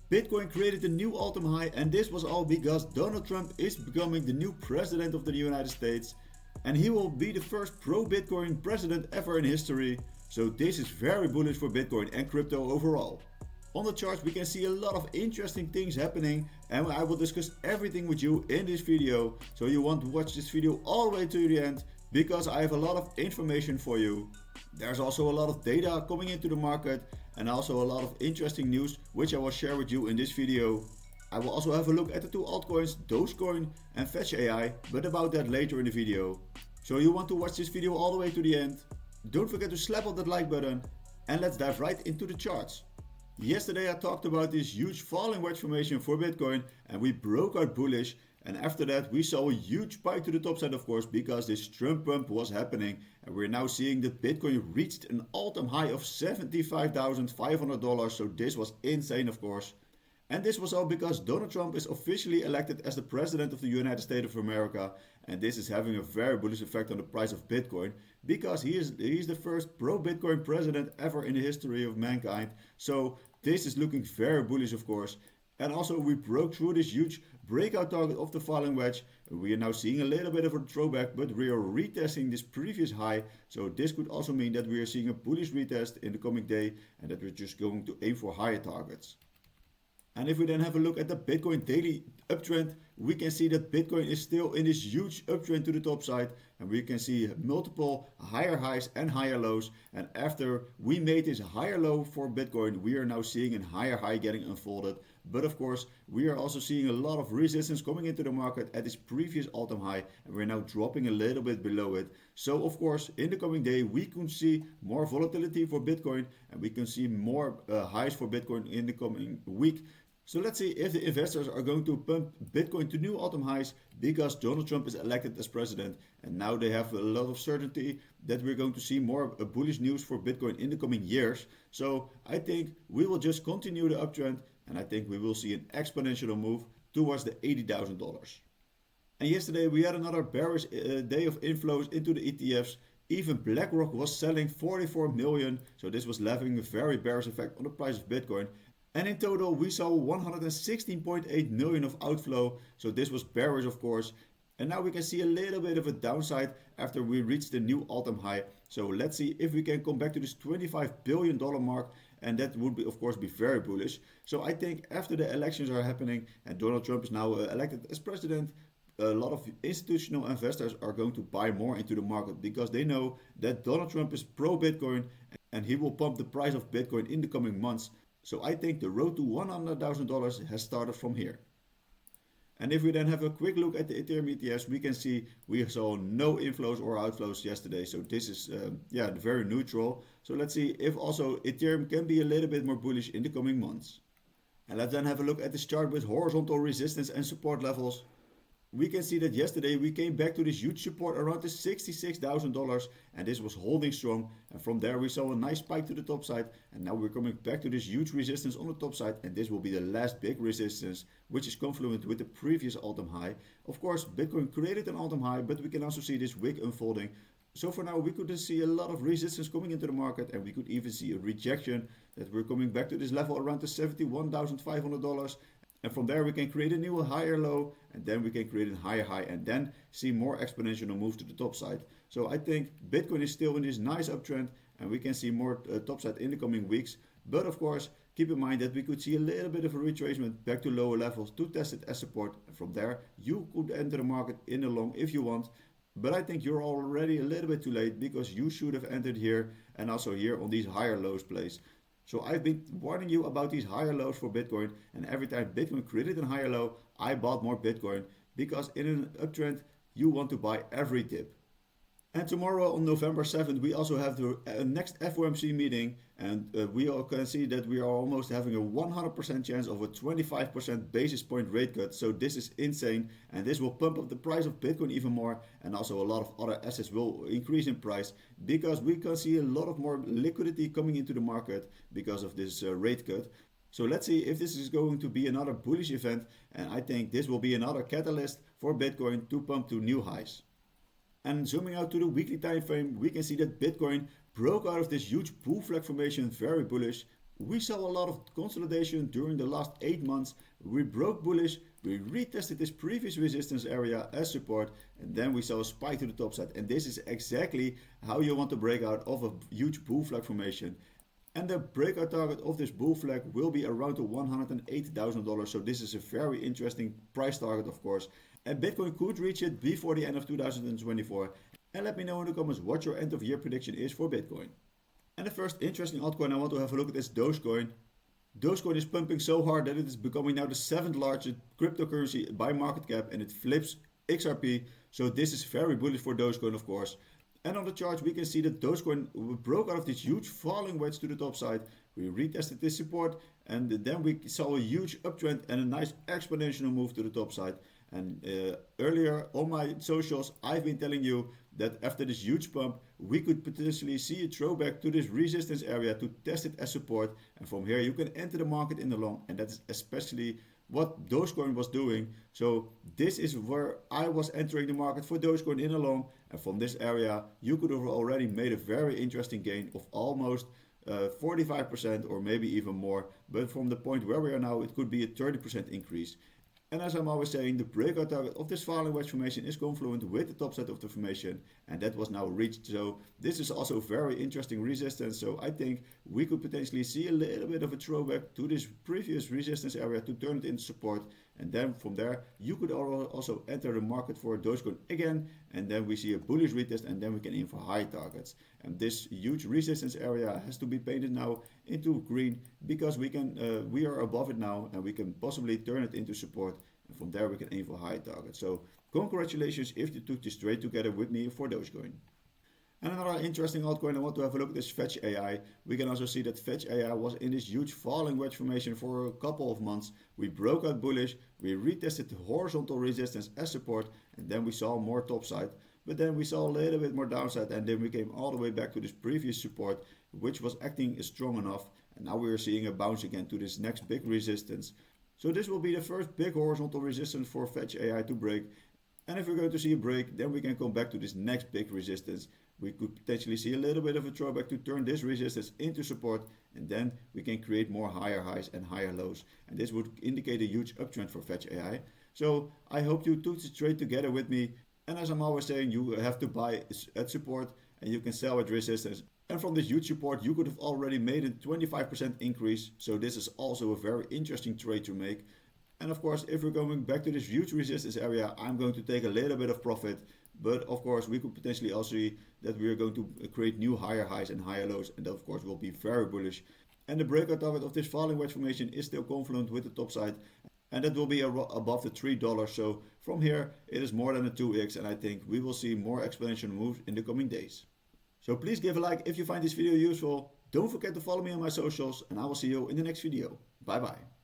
Bitcoin created a new all-time high, and this was all because Donald Trump is becoming the new president of the United States, and he will be the first pro-Bitcoin president ever in history. So this is very bullish for Bitcoin and crypto overall. On the charts we can see a lot of interesting things happening, and I will discuss everything with you in this video, so you want to watch this video all the way to the end because I have a lot of information for you. There's also a lot of data coming into the market and also a lot of interesting news which I will share with you in this video. I will also have a look at the two altcoins, Dogecoin and FetchAI, but about that later in the video. So you want to watch this video all the way to the end? Don't forget to slap on that like button, and let's dive right into the charts. Yesterday I talked about this huge falling wedge formation for Bitcoin, and we broke out bullish, and after that we saw a huge spike to the top side, of course, because this Trump pump was happening, and we're now seeing that Bitcoin reached an all-time high of $75,500, so this was insane, of course. And this was all because Donald Trump is officially elected as the president of the United States of America, and this is having a very bullish effect on the price of Bitcoin because he is the first pro-Bitcoin president ever in the history of mankind. So this is looking very bullish, of course. And also we broke through this huge breakout target of the falling wedge. We are now seeing a little bit of a throwback, but we are retesting this previous high. So this could also mean that we are seeing a bullish retest in the coming day and that we're just going to aim for higher targets. And if we then have a look at the Bitcoin daily uptrend, we can see that Bitcoin is still in this huge uptrend to the top side, and we can see multiple higher highs and higher lows. And after we made this higher low for Bitcoin, we are now seeing a higher high getting unfolded. But of course, we are also seeing a lot of resistance coming into the market at this previous all-time high, and we're now dropping a little bit below it. So of course, in the coming day, we could see more volatility for Bitcoin, and we can see more highs for Bitcoin in the coming week. So let's see if the investors are going to pump Bitcoin to new all-time highs because Donald Trump is elected as president, and now they have a lot of certainty that we're going to see more bullish news for Bitcoin in the coming years. So I think we will just continue the uptrend, and I think we will see an exponential move towards the $80,000. And yesterday we had another bearish day of inflows into the ETFs. Even BlackRock was selling 44 million, so this was having a very bearish effect on the price of Bitcoin. And in total we saw 116.8 million of outflow, so this was bearish, of course. And now we can see a little bit of a downside after we reached the new all-time high. So let's see if we can come back to this $25 billion mark, and that would be, of course, be very bullish. So I think after the elections are happening and Donald Trump is now elected as president, a lot of institutional investors are going to buy more into the market because they know that Donald Trump is pro-Bitcoin and he will pump the price of Bitcoin in the coming months. So I think the road to $100,000 has started from here. And if we then have a quick look at the Ethereum ETFs, we can see we saw no inflows or outflows yesterday. So this is very neutral. So let's see if also Ethereum can be a little bit more bullish in the coming months. And let's then have a look at this chart with horizontal resistance and support levels. We can see that yesterday we came back to this huge support around the $66,000, and this was holding strong, and from there we saw a nice spike to the top side, and now we're coming back to this huge resistance on the top side, and this will be the last big resistance, which is confluent with the previous all-time high. Of course, Bitcoin created an all-time high, but we can also see this wick unfolding. So for now we could see a lot of resistance coming into the market, and we could even see a rejection that we're coming back to this level around the $71,500. And from there we can create a new higher low, and then we can create a higher high, and then see more exponential move to the top side. So I think Bitcoin is still in this nice uptrend, and we can see more top side in the coming weeks. But of course, keep in mind that we could see a little bit of a retracement back to lower levels to test it as support. And from there, you could enter the market in the long if you want. But I think you're already a little bit too late because you should have entered here and also here on these higher lows place. So I've been warning you about these higher lows for Bitcoin, and every time Bitcoin created a higher low, I bought more Bitcoin because in an uptrend, you want to buy every dip. And tomorrow on November 7th, we also have the next FOMC meeting, and we all can see that we are almost having a 100% chance of a 25% basis point rate cut. So this is insane, and this will pump up the price of Bitcoin even more, and also a lot of other assets will increase in price because we can see a lot of more liquidity coming into the market because of this rate cut. So let's see if this is going to be another bullish event, and I think this will be another catalyst for Bitcoin to pump to new highs. And zooming out to the weekly time frame, we can see that Bitcoin broke out of this huge bull flag formation, very bullish. We saw a lot of consolidation during the last 8 months. We broke bullish, we retested this previous resistance area as support, and then we saw a spike to the top side. And this is exactly how you want to break out of a huge bull flag formation. And the breakout target of this bull flag will be around the $180,000. So this is a very interesting price target, of course. And Bitcoin could reach it before the end of 2024. And let me know in the comments what your end of year prediction is for Bitcoin. And the first interesting altcoin I want to have a look at is Dogecoin. Dogecoin is pumping so hard that it is becoming now the 7th largest cryptocurrency by market cap, and it flips XRP. So this is very bullish for Dogecoin, of course. And on the chart we can see that Dogecoin broke out of this huge falling wedge to the top side. We retested this support, and then we saw a huge uptrend and a nice exponential move to the top side. And earlier on my socials, I've been telling you that after this huge pump, we could potentially see a throwback to this resistance area to test it as support. And from here, you can enter the market in the long. And that is especially what Dogecoin was doing. So this is where I was entering the market for Dogecoin in the long. And from this area, you could have already made a very interesting gain of almost 45% or maybe even more. But from the point where we are now, it could be a 30% increase. And as I'm always saying, the breakout target of this falling wedge formation is confluent with the top side of the formation, and that was now reached. So this is also very interesting resistance. So I think we could potentially see a little bit of a throwback to this previous resistance area to turn it into support. And then from there, you could also enter the market for Dogecoin again. And then we see a bullish retest, and then we can aim for high targets. And this huge resistance area has to be painted now into green, because we are above it now, and we can possibly turn it into support. And from there, we can aim for high targets. So congratulations if you took this trade together with me for Dogecoin. And another interesting altcoin I want to have a look at is FetchAI. We can also see that FetchAI was in this huge falling wedge formation for a couple of months. We broke out bullish, we retested the horizontal resistance as support, and then we saw more top side. But then we saw a little bit more downside, and then we came all the way back to this previous support, which was acting strong enough. And now we are seeing a bounce again to this next big resistance. So this will be the first big horizontal resistance for FetchAI to break. And if we're going to see a break, then we can come back to this next big resistance. We could potentially see a little bit of a throwback to turn this resistance into support, and then we can create more higher highs and higher lows. And this would indicate a huge uptrend for FetchAI. So I hope you took this trade together with me. And as I'm always saying, you have to buy at support and you can sell at resistance. And from this huge support, you could have already made a 25% increase. So this is also a very interesting trade to make. And of course, if we're going back to this huge resistance area, I'm going to take a little bit of profit. But of course, we could potentially also see that we are going to create new higher highs and higher lows. And that of course will be very bullish. And the breakout target of this falling wedge formation is still confluent with the top side. And that will be above the $3. So from here, it is more than a 2x. And I think we will see more exponential moves in the coming days. So please give a like if you find this video useful. Don't forget to follow me on my socials. And I will see you in the next video. Bye bye.